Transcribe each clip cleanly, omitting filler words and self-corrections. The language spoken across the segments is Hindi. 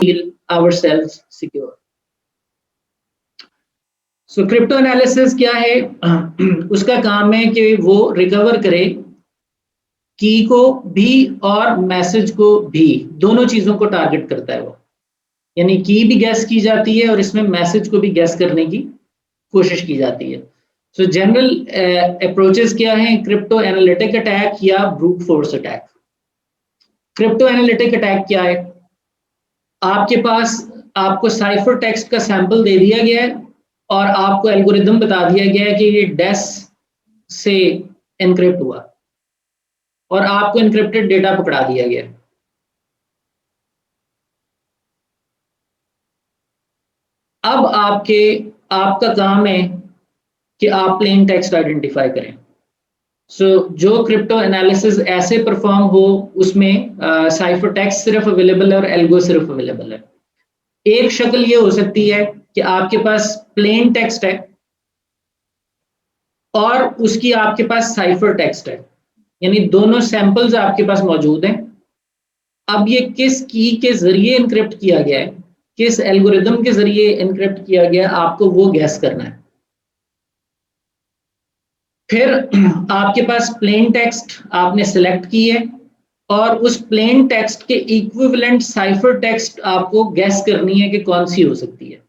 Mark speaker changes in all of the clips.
Speaker 1: feel ourselves secure. So crypto analysis क्या है? उसका काम है कि वो रिकवर करे की को भी और मैसेज को भी, दोनों चीजों को टारगेट करता है वो, यानी की भी गैस की जाती है और इसमें मैसेज को भी गैस करने की कोशिश की जाती है। सो जनरल अप्रोचेस क्या है? क्रिप्टो एनालिटिक अटैक या brute force attack. Crypto analytic attack क्या है? आपके पास आपको साइफर टेक्स्ट का सैंपल दे दिया गया है और आपको एल्गोरिदम बता दिया गया है कि ये डेस से एनक्रिप्ट हुआ और आपको एनक्रिप्टेड डेटा पकड़ा दिया गया। अब आपका काम है कि आप प्लेन टेक्स्ट आइडेंटिफाई करें। जो क्रिप्टो एनालिसिस ऐसे परफॉर्म हो उसमें साइफर टेक्स्ट सिर्फ अवेलेबल है और एल्गो सिर्फ अवेलेबल है। एक शक्ल ये हो सकती है कि आपके पास प्लेन टेक्स्ट है और उसकी आपके पास साइफर टेक्स्ट है, यानी दोनों सैंपल्स आपके पास मौजूद हैं। अब ये किस की के जरिए इनक्रिप्ट किया गया है, किस एल्गोरिदम के जरिए इनक्रिप्ट किया गया, आपको वो गैस करना है। फिर आपके पास प्लेन टेक्स्ट आपने सेलेक्ट की है और उस प्लेन टेक्स्ट के इक्विवेलेंट साइफर टेक्स्ट आपको गैस करनी है कि कौन सी हो सकती है।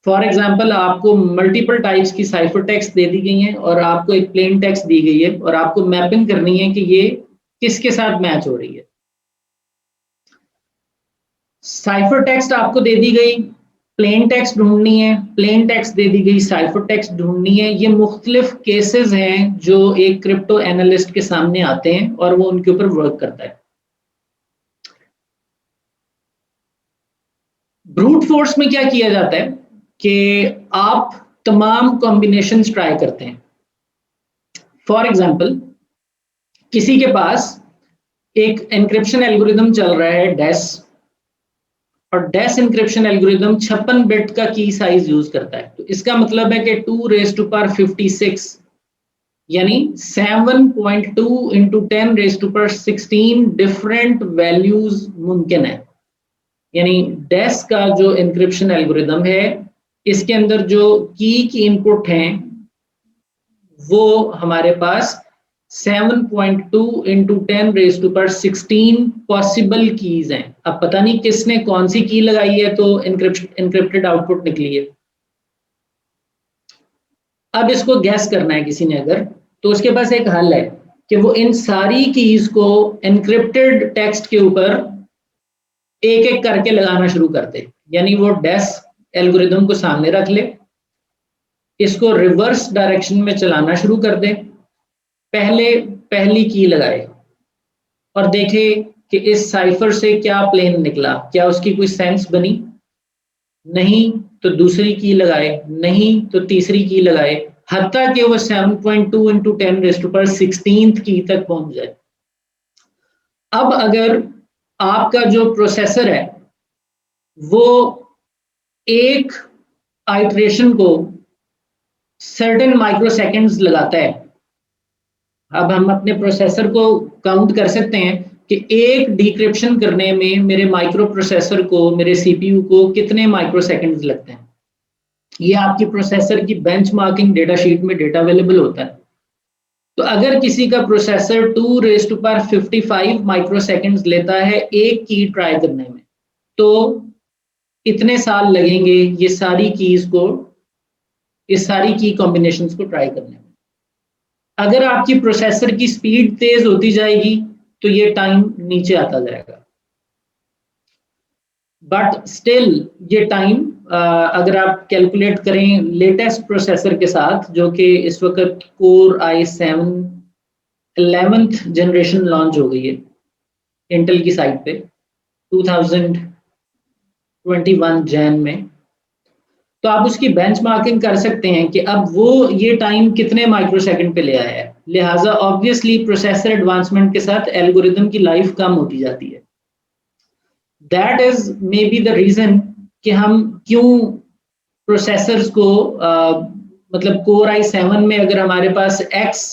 Speaker 1: फॉर एग्जाम्पल, आपको मल्टीपल टाइप्स की साइफर टेक्स्ट दे दी गई हैं और आपको एक प्लेन टेक्स्ट दी गई है और आपको मैपिंग करनी है कि ये किसके साथ मैच हो रही है। साइफर टेक्स्ट आपको दे दी गई, प्लेन टेक्स्ट ढूंढनी है, प्लेन टेक्स्ट दे दी गई, साइफर टेक्स्ट ढूंढनी है। ये मुख्तलिफ केसेस हैं जो एक क्रिप्टो एनालिस्ट के सामने आते हैं और वो उनके ऊपर वर्क करता है। ब्रूट फोर्स में क्या किया जाता है कि आप तमाम कॉम्बिनेशंस ट्राई करते हैं। फॉर एग्जाम्पल, किसी के पास एक एनक्रिप्शन एल्गोरिदम चल रहा है डेस, और डेस इंक्रिप्शन एल्गोरिदम 56 बिट का की साइज यूज करता है। तो इसका मतलब है कि 2⁻56 यानी 7.2 इंटू 10⁻16 डिफरेंट वैल्यूज मुमकिन है। यानी डेस का जो इंक्रिप्शन एल्गोरिदम है, इसके अंदर जो की इनपुट हैं वो हमारे पास 7.2 इंटू 10⁻16 पॉसिबल कीज हैं। अब पता नहीं किसने कौन सी की लगाई है तो इनक्रिप्टेड आउटपुट निकली है। अब इसको गैस करना है किसी ने अगर, तो उसके पास एक हल है कि वो इन सारी कीज को एनक्रिप्टेड टेक्स्ट के ऊपर एक एक करके लगाना शुरू कर दे। यानी वो डेस एल्गोरिदम को सामने रख ले, इसको रिवर्स डायरेक्शन में चलाना शुरू कर दे, पहली की लगाए और देखे कि इस साइफर से क्या प्लेन निकला, क्या उसकी कोई सेंस बनी, नहीं तो दूसरी की लगाए, नहीं तो तीसरी की लगाए, हत्ता कि वो 7.2 इंटू 10⁻16 की तक पहुंच जाए। अब अगर आपका जो प्रोसेसर है वो एक आइट्रेशन को सर्टेन माइक्रोसेकेंड्स लगाता है, अब हम अपने प्रोसेसर को काउंट कर सकते हैं कि एक डिक्रिप्शन करने में मेरे माइक्रो प्रोसेसर को, मेरे सीपीयू को कितने माइक्रोसेकेंड्स लगते हैं। ये आपकी प्रोसेसर की बेंचमार्किंग डेटा शीट में डेटा अवेलेबल होता है। तो अगर किसी का प्रोसेसर 2⁻55 माइक्रोसेकेंड्स लेता है एक की ट्राई करने में, तो इतने साल लगेंगे ये सारी कीज को, इस सारी की कॉम्बिनेशंस को ट्राई करने में। अगर आपकी प्रोसेसर की स्पीड तेज होती जाएगी तो ये टाइम नीचे आता जाएगा, बट स्टिल ये टाइम अगर आप कैलकुलेट करें लेटेस्ट प्रोसेसर के साथ, जो कि इस वक्त core i7 11th generation launch हो गई है इंटेल की साइड पे 2021 जैन में, तो आप उसकी बेंचमार्किंग कर सकते हैं कि अब वो ये टाइम कितने माइक्रोसेकंड पे ले आया है। लिहाजा ऑब्वियसली प्रोसेसर एडवांसमेंट के साथ एल्गोरिदम की लाइफ कम होती जाती है। That is may be the reason कि हम क्यों प्रोसेसर्स को मतलब कोर i7 में अगर हमारे पास x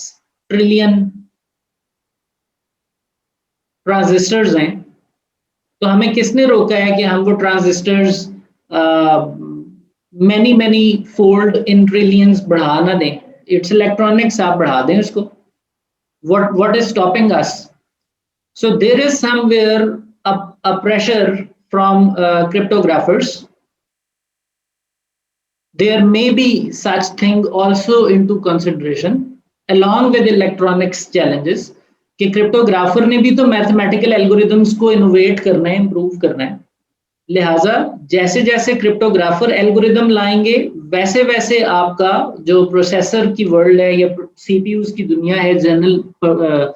Speaker 1: ट्रिलियन ट्रांजिस्टर्स हैं तो हमें किसने रोका है कि हम वो transistors many fold in trillions बढ़ा ना दें? इट्स इलेक्ट्रॉनिक्स, आप बढ़ा दें उसको. what is stopping us? So there is somewhere a pressure from cryptographers. There may be such thing also into consideration along with electronics challenges कि क्रिप्टोग्राफर ने भी तो मैथमेटिकल एल्गोरिदम्स को इनोवेट करना है, इम्प्रूव करना है. लिहाजा जैसे जैसे क्रिप्टोग्राफर एल्गोरिदम लाएंगे वैसे वैसे आपका जो प्रोसेसर की वर्ल्ड है या सीपीयूज की दुनिया है जनरल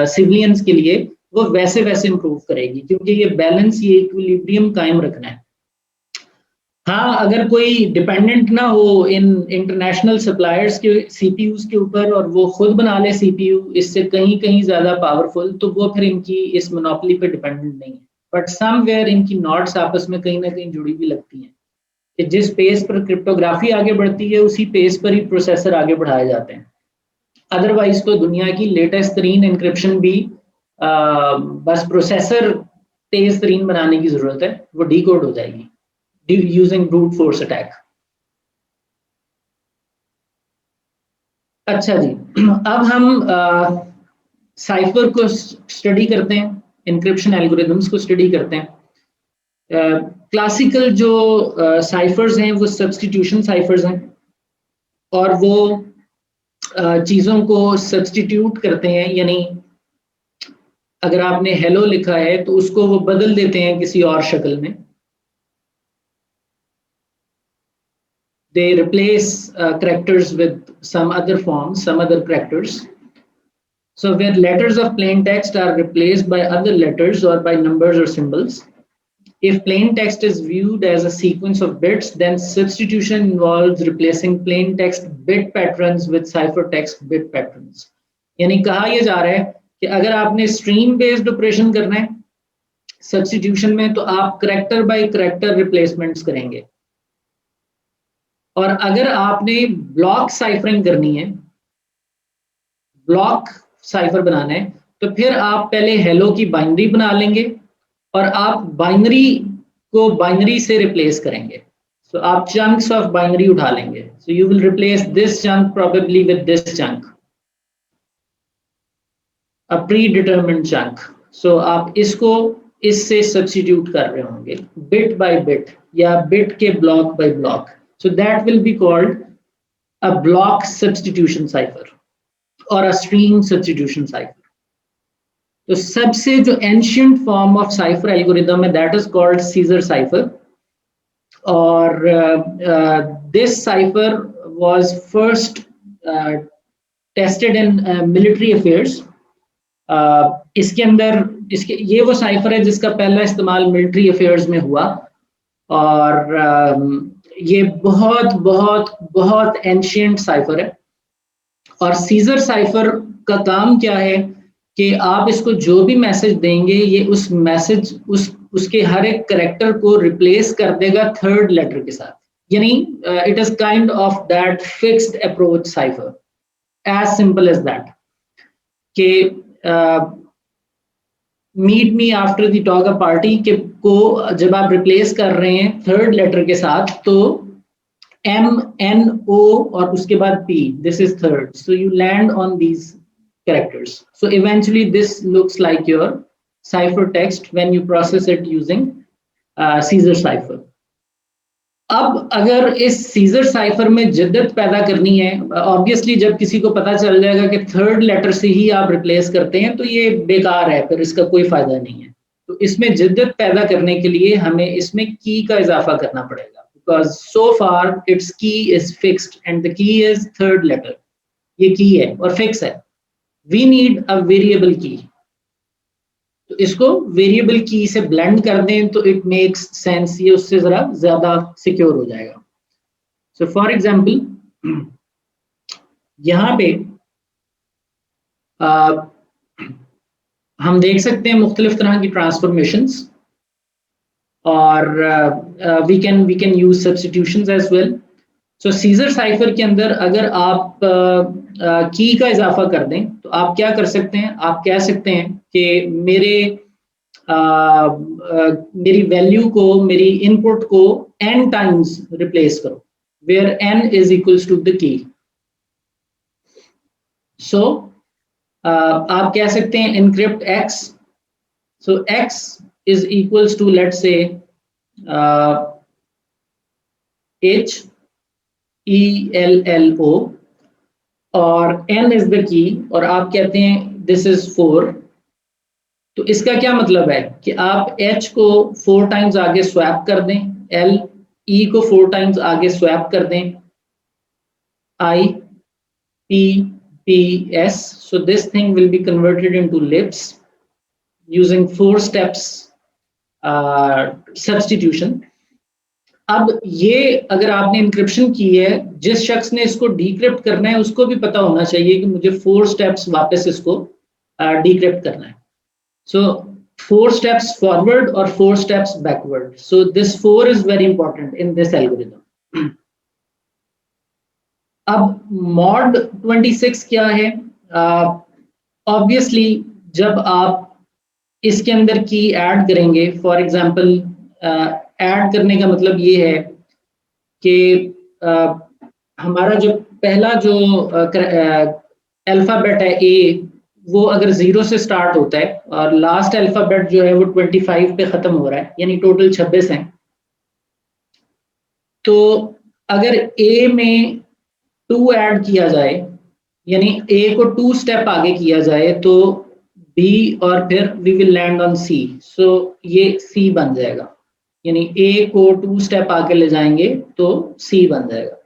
Speaker 1: सिविलियंस के लिए, वो वैसे वैसे इम्प्रूव करेगी, क्योंकि ये बैलेंस, ये इक्विलिब्रियम कायम रखना है. हाँ, अगर कोई डिपेंडेंट ना हो इन इंटरनेशनल सप्लायर्स के सीपीयूज के ऊपर और वो खुद बना ले सीपीयू इससे कहीं कहीं ज्यादा पावरफुल, तो वो फिर इनकी इस मोनोपोली पे डिपेंडेंट नहीं है. बट समवेयर इनकी नॉट्स आपस में कहीं ना कहीं जुड़ी हुई लगती हैं कि जिस पेस पर क्रिप्टोग्राफी आगे बढ़ती है उसी पेस पर ही प्रोसेसर आगे बढ़ाए जाते हैं. अदरवाइज तो दुनिया की लेटेस्ट तरीन इंक्रिप्शन भी बस प्रोसेसर तेज तरीन बनाने की जरूरत है, वो डीकोड हो जाएगी यूजिंग ब्रूट फोर्स अटैक. अच्छा जी, अब हम साइफर को स्टडी करते हैं, इंक्रिप्शन एल्गोरिदम्स को स्टडी करते हैं. क्लासिकल जो साइफर्स हैं वो सब्स्टिट्यूशन साइफर्स हैं और वो चीज़ों को सब्स्टिट्यूट करते हैं, यानी अगर आपने हेलो लिखा है तो उसको वो बदल देते हैं किसी और शक्ल में. They replace characters with some other forms, some other characters. So where letters of plain text are replaced by other letters or by numbers or symbols. If plain text is viewed as a sequence of bits, then substitution involves replacing plain text bit patterns with ciphertext bit patterns. यानी कहा यह जा रहा है कि अगर आपने स्ट्रीम बेस्ड ऑपरेशन करना है सब्स्टिट्यूशन में, तो आप करेक्टर बाय करेक्टर रिप्लेसमेंट्स करेंगे. और अगर आपने ब्लॉक साइफरिंग करनी है, ब्लॉक साइफर बनाना है, तो फिर आप पहले हेलो की बाइनरी बना लेंगे और आप बाइनरी को बाइनरी से रिप्लेस करेंगे. सो आप चंक्स ऑफ बाइनरी उठा लेंगे. So you will replace this chunk probably with this chunk, a predetermined chunk. So आप इसको इससे सब्स्टिट्यूट कर रहे होंगे बिट बाय बिट या बिट के block by block. So that will be called a block substitution cipher or a string substitution cipher. तो सबसे जो ancient form of cipher algorithm है that is called Caesar cipher. और this cipher was first tested in military affairs. इसके अंदर ये वो cipher है जिसका पहला इस्तेमाल military affairs में हुआ और ये बहुत बहुत बहुत एंशिएंट साइफर है. और सीजर साइफर का काम क्या है कि आप इसको जो भी मैसेज देंगे ये उस मैसेज उसके हर एक करेक्टर को रिप्लेस कर देगा थर्ड लेटर के साथ. यानी it is kind of that fixed approach cipher, as simple as that कि meet me after the toga party के को जब आप रिप्लेस कर रहे हैं थर्ड लेटर के साथ, तो M-N-O और उसके बाद P, this is third. So you land on these characters. So eventually this looks like your ciphertext when you process it using Caesar cipher. अब अगर इस Caesar cipher में जिद्दत पैदा करनी है, obviously जब किसी को पता चल जाएगा कि थर्ड लेटर से ही आप रिप्लेस करते हैं तो ये बेकार है, फिर इसका कोई फायदा नहीं है. तो इसमें जिद्दत पैदा करने के लिए हमें इसमें की का इजाफा करना पड़ेगा. Because so far its key is fixed and the key is third letter. ये की है और फिक्स है. We need a variable key. तो इसको वेरिएबल की से ब्लेंड कर दें तो इट मेक्स सेंस, ये उससे जरा ज्यादा सिक्योर हो जाएगा. सो फॉर एग्जांपल यहाँ पे हम देख सकते हैं मुख्तलिफ तरह की ट्रांसफॉर्मेशंस और we can use substitutions as well. So Caesar cipher के अंदर अगर आप की का इजाफा कर दें तो आप क्या कर सकते हैं, आप कह सकते हैं कि मेरे मेरी वैल्यू को, मेरी इनपुट को n टाइम्स रिप्लेस करो, where n is equals to the key. So आप कह सकते हैं encrypt x, so x is equals to let's say h e l l o और n is the key, और आप कहते हैं this is 4। तो इसका क्या मतलब है कि आप h को 4 टाइम्स आगे स्वैप कर दें, l e को 4 टाइम्स आगे स्वैप कर दें, i p p s, so this thing will be converted into lips using 4 steps substitution। अब ये अगर आपने इंक्रिप्शन की है, जिस शख्स ने इसको डीक्रिप्ट करना है उसको भी पता होना चाहिए कि मुझे 4 स्टेप्स वापस इसको डीक्रिप्ट करना है। So 4 steps forward or 4 steps backward. So this 4 is very important in this algorithm. अब mod 26 क्या है? Obviously जब आप इसके अंदर की ऐड करेंगे, फॉर एग्जांपल ऐड करने का मतलब ये है कि हमारा जो पहला जो अल्फाबेट है A, वो अगर 0 से स्टार्ट होता है और लास्ट अल्फाबेट जो है वो 25 पे खत्म हो रहा है, यानी टोटल 26 हैं। तो अगर A में 2 ऐड किया जाए, यानी A को 2 स्टेप आगे किया जाए, तो B और फिर we will land on C, so ये C बन जाएगा, यानी A को 2 स्टेप आगे ले जाएंगे तो C बन जाएगा।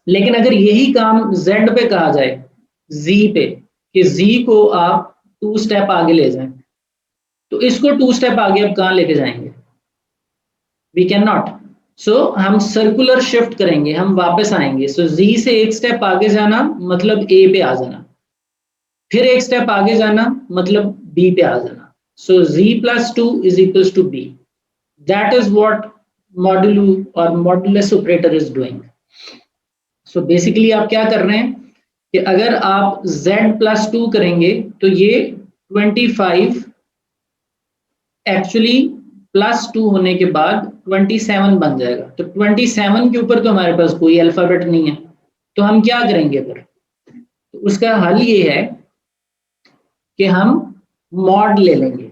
Speaker 1: लेकिन अगर यही काम Z पे कहा जाए, Z पे, कि Z को आप 2 स्टेप आगे ले जाएं, तो इसको 2 स्टेप आगे अब कहाँ लेके जाएंगे? We can not. सो हम सर्कुलर शिफ्ट करेंगे, हम वापस आएंगे। सो Z से 1 स्टेप आगे जाना मतलब A पे आ जाना, फिर 1 स्टेप आगे जाना मतलब B पे आ जाना। सो Z + 2 is equals to B. That is what modulo or modulus operator is doing. So basically आप क्या कर रहे हैं कि अगर आप Z + 2 करेंगे तो ये 25 एक्चुअली +2 होने के बाद 27 बन जाएगा। तो 27 के ऊपर तो हमारे पास कोई अल्फाबेट नहीं है, तो हम क्या करेंगे फिर? तो उसका हल ये है कि हम मॉड ले लेंगे।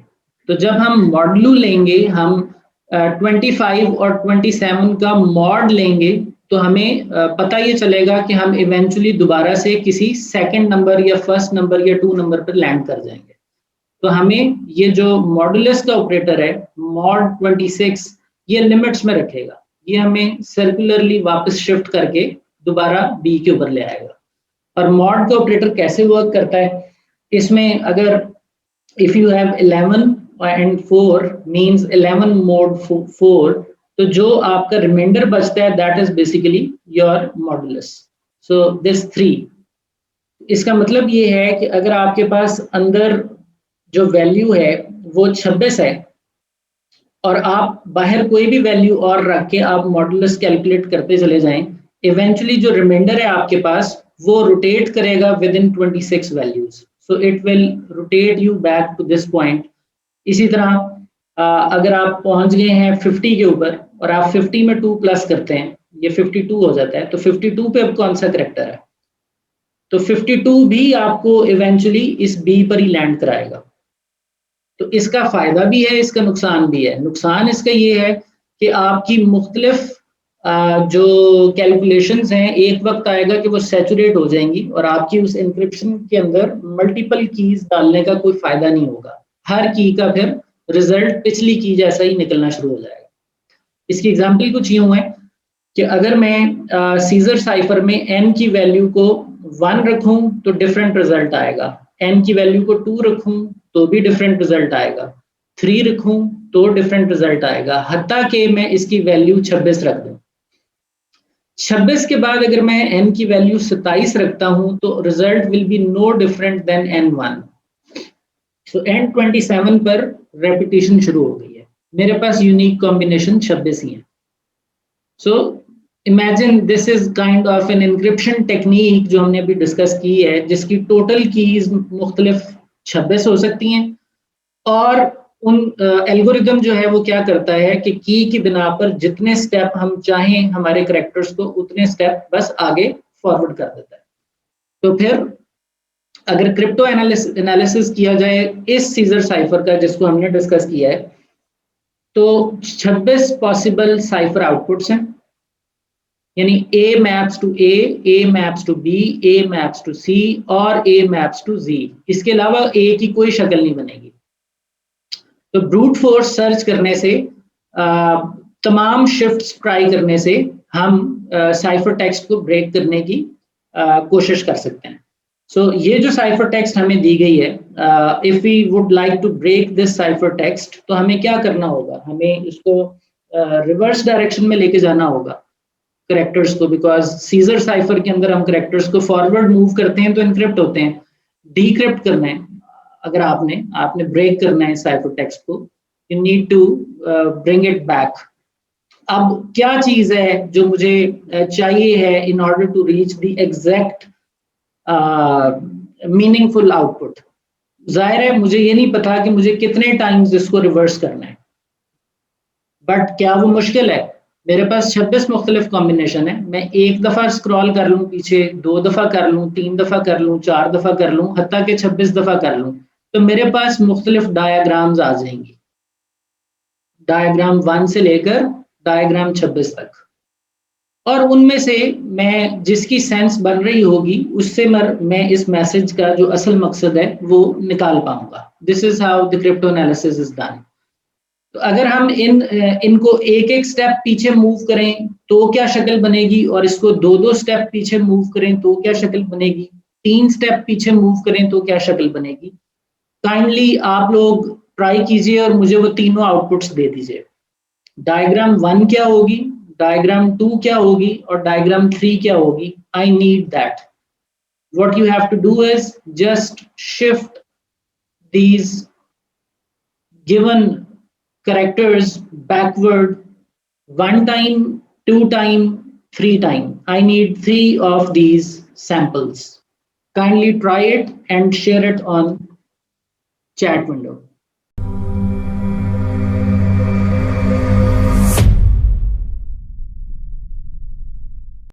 Speaker 1: तो जब हम मॉडलू लेंगे, हम 25 और 27 का मॉड लेंगे, तो हमें पता ये चलेगा कि हम इवेंचुअली दोबारा से किसी सेकंड नंबर या फर्स्ट नंबर या 2 नंबर पर लैंड कर जाएंगे। तो हमें ये जो मॉडुलस का ऑपरेटर है mod 26, ये लिमिट्स में रखेगा, ये हमें सर्कुलरली वापस शिफ्ट करके दोबारा B के ऊपर ले आएगा। और मॉड का ऑपरेटर कैसे वर्क करता है? इसमें अगर if you have 11 and 4 means 11 mod 4, तो जो आपका रिमाइंडर बचता है that is basically your modulus. So this 3, इसका मतलब ये है कि अगर आपके पास अंदर जो वैल्यू है वो 26 है और आप बाहर कोई भी वैल्यू और रख के आप मॉडुलस कैलकुलेट करते चले जाएं, इवेंचुअली जो रिमाइंडर है आपके पास वो रोटेट करेगा within 26 values. So it will rotate you back to this point. इसी तरह अगर आप पहुंच गए हैं 50 के ऊपर और आप 50 में 2 प्लस करते हैं, ये 52 हो जाता है, तो 52 पे अब कौन सा करैक्टर है? तो 52 भी आपको इवेंचुअली इस B पर ही लैंड कराएगा। तो इसका फायदा भी है, इसका नुकसान भी है। नुकसान इसका ये है कि आपकी मुख्तलिफ जो कैलकुलेशंस हैं, एक वक्त आएगा कि वो सैचुरेट हो जाएंगी और आपकी उस इंक्रिप्शन के अंदर मल्टीपल कीज डालने का कोई फायदा नहीं होगा। हर की का फिर रिजल्ट पिछली की जैसा ही निकलना शुरू हो जाएगा। इसकी एग्जांपल कुछ यूं है कि अगर मैं सीजर साइफर में n की वैल्यू को 1 रखूं तो डिफरेंट रिजल्ट आएगा, n की वैल्यू को 2 रखूं तो भी डिफरेंट रिजल्ट आएगा, 3 रखूं तो डिफरेंट रिजल्ट आएगा, हत्ता कि मैं इसकी वैल्यू 26 रख दूं। 26 के बाद अगर मैं n की वैल्यू 27 रखता हूं तो result will be no different than n1। So n27 पर रेपिटेशन शुरू हो गई है, मेरे पास यूनिक कॉम्बिनेशन 26 ही है। So imagine this is kind of an encryption technique जो हमने अभी डिस्कस की है, जिसकी टोटल कीज मुख्तलिफ 26 हो सकती हैं और उन एल्गोरिदम जो है वो क्या करता है कि की की बिना पर जितने स्टेप हम चाहें हमारे करेक्टर्स को उतने स्टेप बस आगे फॉरवर्ड कर देता है। तो फिर अगर क्रिप्टो एनालिसिस किया जाए इस सीजर साइफर का जिसको हमने डिस्कस किया है, तो 26 पॉसिबल साइफर आउटपुट्स हैं, यानी A maps to A maps to B, A maps to C और A मैप्स टू Z। इसके अलावा A की कोई शक्ल नहीं बनेगी। तो ब्रूट फोर्स सर्च करने से तमाम शिफ्ट्स ट्राई करने से हम साइफर टेक्स्ट को ब्रेक करने की कोशिश कर सकते हैं। सो ये जो साइफर टेक्स्ट हमें दी गई है, if we would like to break this cipher text, तो हमें क्या करना होगा, हमें इसको रिवर्स डायरेक्शन में लेके जाना होगा करेक्टर्स को, बिकॉज सीजर साइफर के अंदर हम करेक्टर्स को फॉरवर्ड मूव करते हैं तो इनक्रिप्ट होते हैं। डीक्रिप्ट करना है, अगर आपने ब्रेक करना है साइफर टेक्स्ट को, you need to bring it back. अब क्या चीज है जो मुझे चाहिए है in order to reach the exact meaningful output? जाहिर है मुझे ये नहीं पता कि मुझे कितने टाइम्स इसको रिवर्स करना है, बट क्या वो मुश्किल है? मेरे पास 26 मुख्तलिफ कॉम्बिनेशन है। मैं एक दफा स्क्रॉल कर लूँ पीछे, 2 दफा कर लूँ, 3 दफा कर लूँ, 4 दफा कर लूँ, हत्ता के 26 दफा कर लूँ, तो मेरे पास मुख्तलिफ डायग्राम्स आ जाएंगी, डायग्राम 1 से लेकर डायग्राम 26 तक, और उनमें से मैं जिसकी सेंस बन रही होगी उससे मैं इस मैसेज का जो असल मकसद है वो निकाल पाऊंगा। This is how the crypto analysis is done. तो अगर हम इनको एक एक स्टेप पीछे मूव करें तो क्या शक्ल बनेगी, और इसको 2-2 स्टेप पीछे मूव करें तो क्या शक्ल बनेगी, 3 स्टेप पीछे मूव करें तो क्या शक्ल बनेगी, काइंडली आप लोग ट्राई कीजिए और मुझे वो तीनों आउटपुट्स दे दीजिए। डायग्राम 1 क्या होगी, डायग्राम 2 क्या होगी और डायग्राम 3 क्या होगी? I need that. what you have to do is just shift these given characters backward 1 time, 2 time, 3 time. I need 3 of these samples. Kindly try it and share it on chat window.